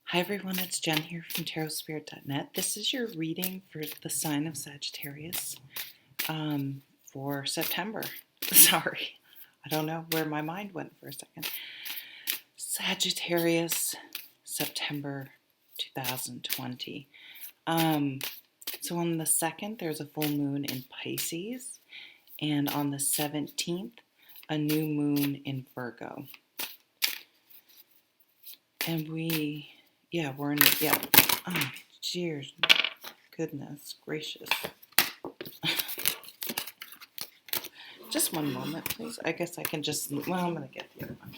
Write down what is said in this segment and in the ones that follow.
Hi everyone, it's Jen here from tarotspirit.net. This is your reading for the sign of Sagittarius for September. Sorry, I don't know where my mind went for a second. Sagittarius, September 2020. So on the 2nd, there's a full moon in Pisces, and on the 17th, a new moon in Virgo. And we're in, oh, cheers, goodness gracious. Just one moment, please. I guess I can just, I'm going to get the other one.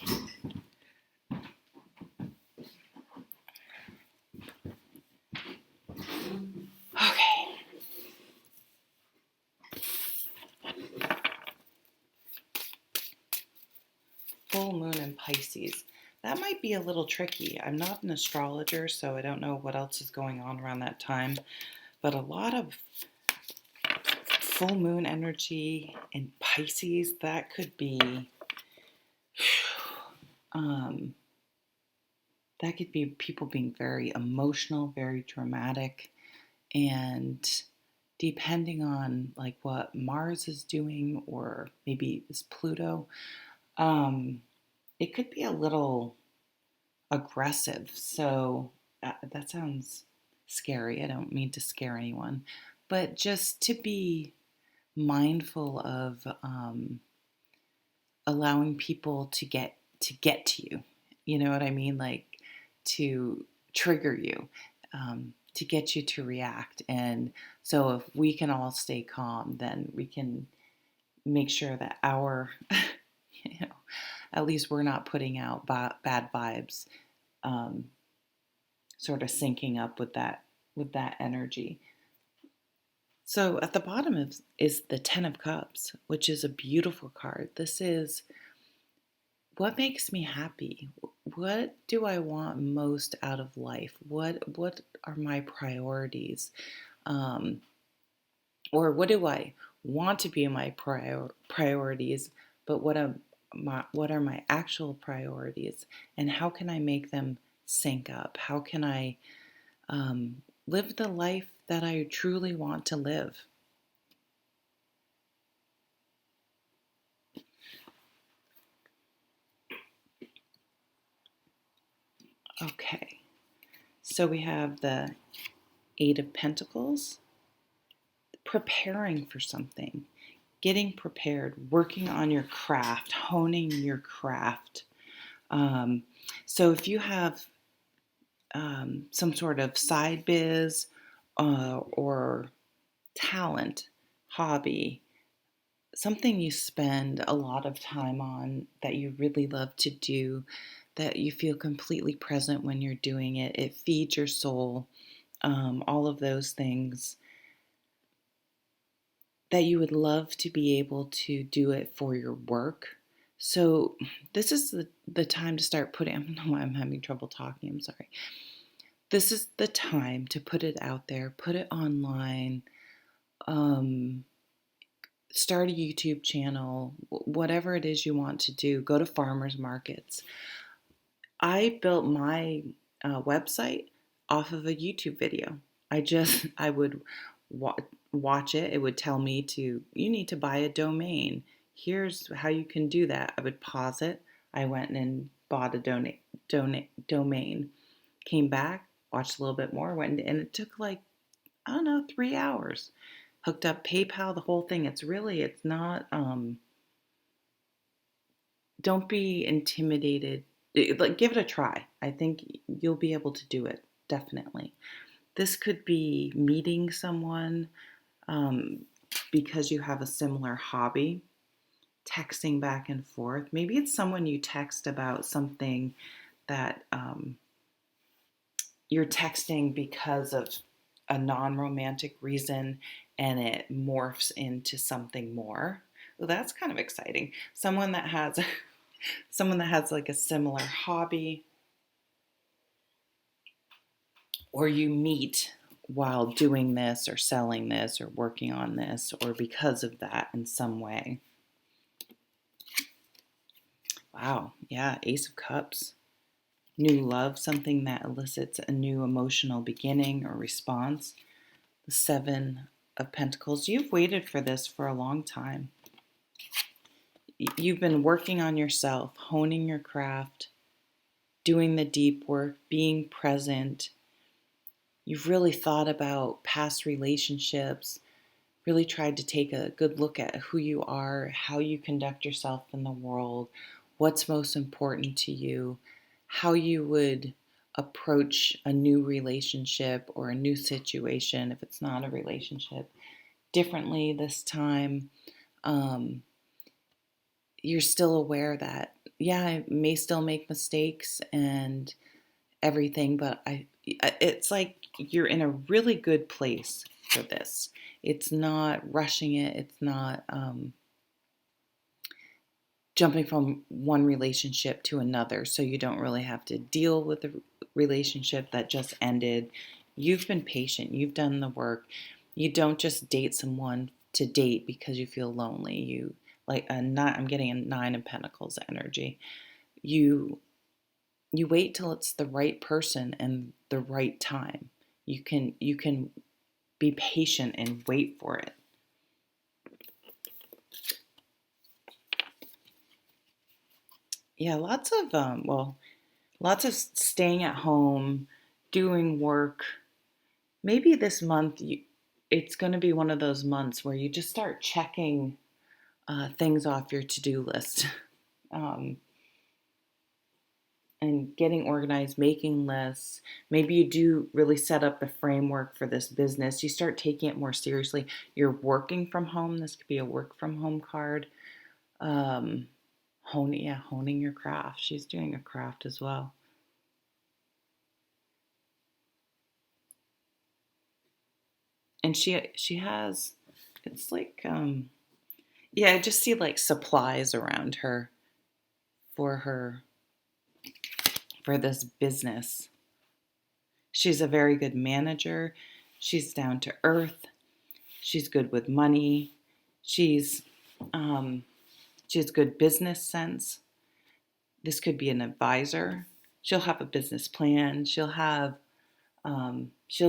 Okay. Full moon in Pisces. That might be a little tricky. I'm not an astrologer, so I don't know what else is going on around that time. But a lot of full moon energy in Pisces, that could be people being very emotional, very dramatic, and depending on like what Mars is doing, or maybe it's Pluto, it could be a little aggressive. So that sounds scary. I don't mean to scare anyone, but just to be mindful of allowing people to get to you. You know what I mean? Like to trigger you, to get you to react. And so if we can all stay calm, then we can make sure that our, at least we're not putting out bad vibes, sort of syncing up with that energy. So at the bottom is the Ten of Cups, which is a beautiful card. This is what makes me happy. What do I want most out of life? What are my priorities? Or what do I want to be my priorities? But what are my actual priorities? And how can I make them sync up? How can I live the life that I truly want to live? Okay, so we have the Eight of Pentacles, preparing for something, getting prepared, working on your craft, honing your craft. So if you have some sort of side biz or talent, hobby, something you spend a lot of time on that you really love to do, that you feel completely present when you're doing it, it feeds your soul, all of those things, that you would love to be able to do it for your work. So this is the time to start putting, I don't know why I'm having trouble talking, I'm sorry. This is the time to put it out there, put it online, start a YouTube channel, whatever it is you want to do. Go to farmers markets. I built my website off of a YouTube video. I would watch it. It would tell me you need to buy a domain. Here's how you can do that. I would pause it. I went and bought a domain. Came back, watched a little bit more, and it took like, I don't know, 3 hours. Hooked up PayPal, the whole thing. It's not, don't be intimidated. Like, give it a try. I think you'll be able to do it, definitely. This could be meeting someone because you have a similar hobby, texting back and forth. Maybe it's someone you text about something that you're texting because of a non-romantic reason, and it morphs into something more. Well, that's kind of exciting. Someone that has like a similar hobby, or you meet while doing this or selling this or working on this, or because of that in some way. Wow, yeah, Ace of Cups. new love, something that elicits a new emotional beginning or response. The Seven of Pentacles. You've waited for this for a long time. You've been working on yourself, honing your craft, doing the deep work, being present. You've really thought about past relationships, really tried to take a good look at who you are, how you conduct yourself in the world, what's most important to you, how you would approach a new relationship or a new situation, if it's not a relationship, differently this time. You're still aware that, yeah, I may still make mistakes and everything, but it's like you're in a really good place for this. It's not rushing it. It's not jumping from one relationship to another, so you don't really have to deal with the relationship that just ended. You've been patient. You've done the work. You don't just date someone to date because you feel lonely. You like I'm getting a Nine of Pentacles energy. You wait till it's the right person and the right time. You can be patient and wait for it. Yeah, lots of staying at home, doing work. Maybe this month it's going to be one of those months where you just start checking things off your to-do list. Um, and getting organized, making lists. Maybe you do really set up the framework for this business. You start taking it more seriously. You're working from home. This could be a work from home card. Um, honing your craft. She's doing a craft as well. And she has, it's like yeah, I just see like supplies around her for her for this business. She's a very good manager. She's down to earth. She's good with money. She's um, she has good business sense. This could be an advisor. She'll have a business plan. She'll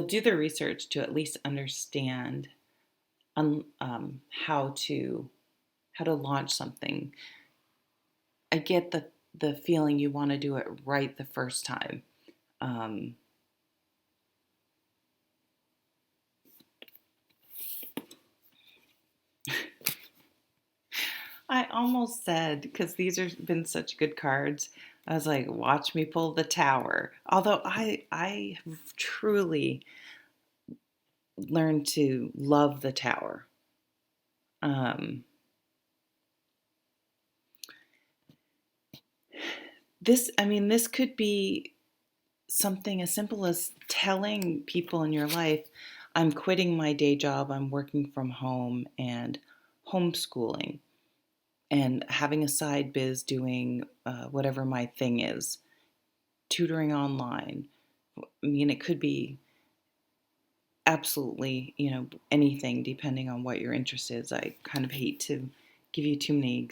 do the research to at least understand how to launch something. I get the feeling you want to do it right the first time. Um, I almost said, because these have been such good cards, I was like, watch me pull the tower. Although I have truly learned to love the tower. Um, this could be something as simple as telling people in your life, I'm quitting my day job, I'm working from home and homeschooling and having a side biz doing whatever my thing is, tutoring online. I mean, it could be absolutely, anything depending on what your interest is. I kind of hate to give you too many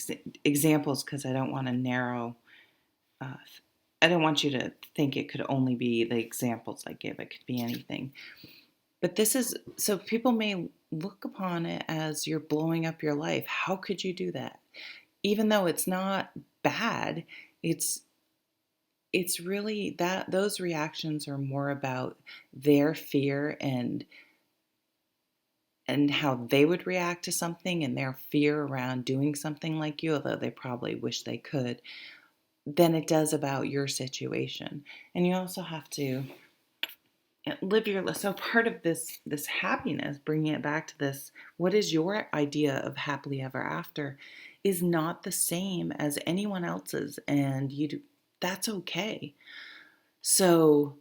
examples because I don't want to narrow. Uh, I don't want you to think it could only be the examples I give. It could be anything. But this is so people may look upon it as you're blowing up your life. How could you do that? Even though it's not bad, it's it's really that those reactions are more about their fear and how they would react to something and their fear around doing something like you, although they probably wish they could, than it does about your situation. And you also have to live your life. So part of this happiness, bringing it back to this, what is your idea of happily ever after, is not the same as anyone else's, and that's okay. So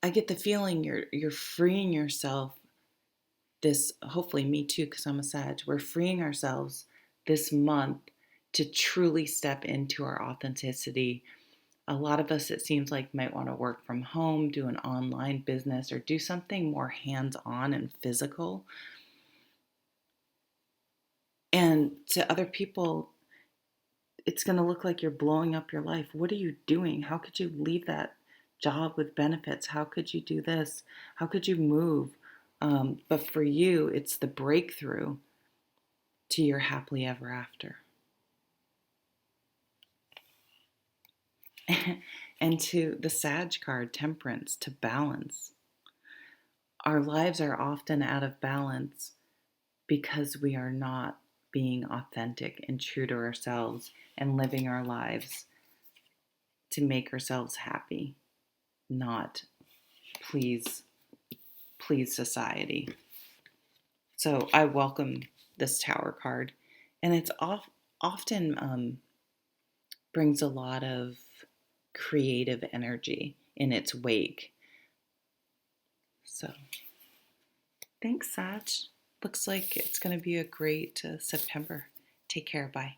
I get the feeling you're freeing yourself this, hopefully me too, because I'm a Sag. We're freeing ourselves this month to truly step into our authenticity. A lot of us, it seems like, might want to work from home, do an online business, or do something more hands-on and physical. And to other people, it's going to look like you're blowing up your life. What are you doing? How could you leave that job with benefits? How could you do this? How could you move? But for you, it's the breakthrough to your happily ever after. And to the Sag card, temperance, to balance. Our lives are often out of balance because we are not being authentic and true to ourselves and living our lives to make ourselves happy, not please society. So I welcome this Tower card, and it's often brings a lot of creative energy in its wake. So thanks, Sag. Looks like it's going to be a great September. Take care. Bye.